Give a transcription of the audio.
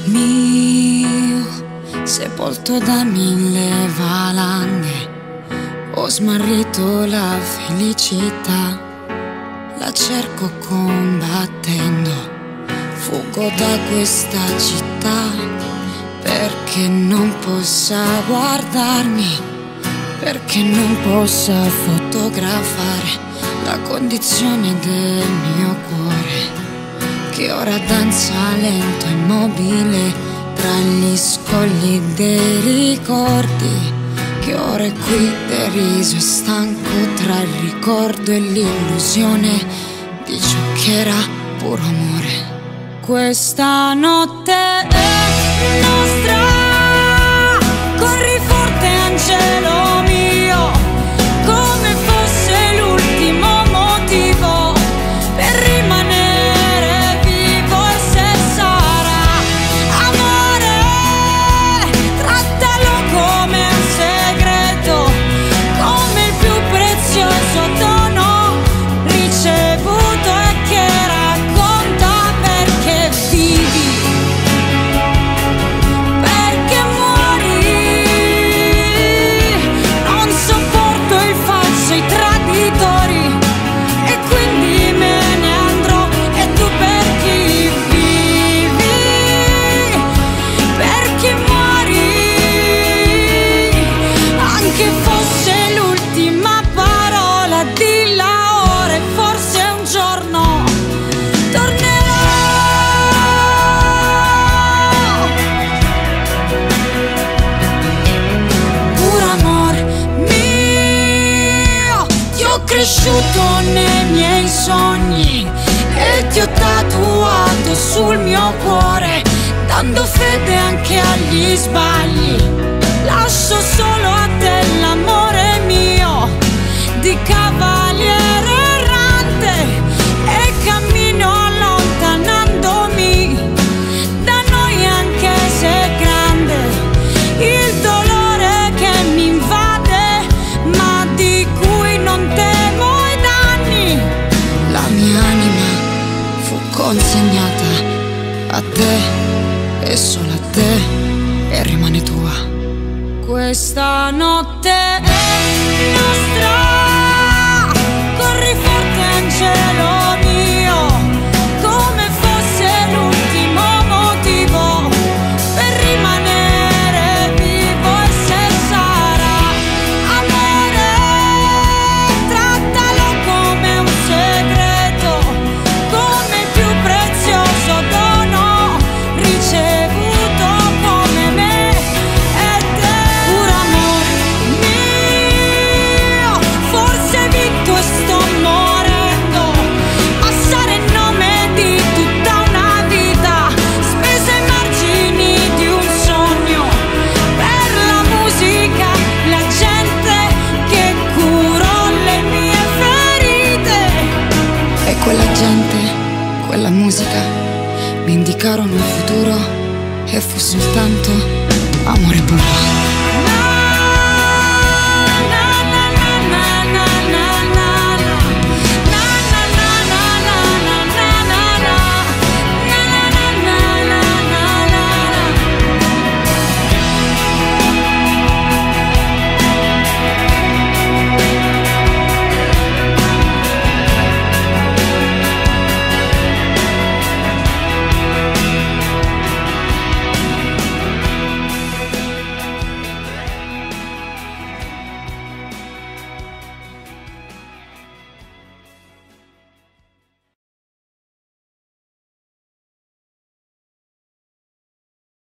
mio, sepolto da mille valanghe, ho smarrito la felicità, la cerco combattendo, fuggo da questa città, perché non possa guardarmi, perché non possa fotografare la condizione del mio cuore, che ora danza lento e immobile tra gli scogli dei ricordi, che ora è qui deriso e stanco tra il ricordo e l'illusione di ciò che era puro amore. Questa notte è nostra, corri forte angelo mio, come fosse l'ultimo motivo per rimanere vivo. E se sarà amore, trattalo come un segreto, come il più prezioso dono ricevuto e che racconta perché vivi, perché muori. Non sopporto il falso, i traditori, e quindi me ne andrò. E tu per chi vivi, perché muori, anche fosse l'ultima parola, dilla ora e forse un giorno tornerò. Puro amor mio, ti ho cresciuto nei miei sogni e ti ho tatuato sul mio cuore, dando fede anche agli sbagli. Lascio solo a te l'amore mio di cavaliere errante e cammino allontanandomi da noi, anche se è grande il dolore che mi invade, ma di cui non temo i danni. La mia anima fu consegnata a te e solo a te, e rimane tua. Questa notte è nostra, corri forte angelo mio, come fosse l'ultimo motivo per rimanere vivo. E se sarà amore, trattalo come un segreto, come il più prezioso dono ricevuto come me e te. Puro amor mio, forse vinto e sto morendo, passare il nome di tutta una vita, spese ai margini di un sogno, per la musica, la gente che curò le mie ferite. E quella gente, quella musica mi indicarono il futuro, e fu soltanto amore puro.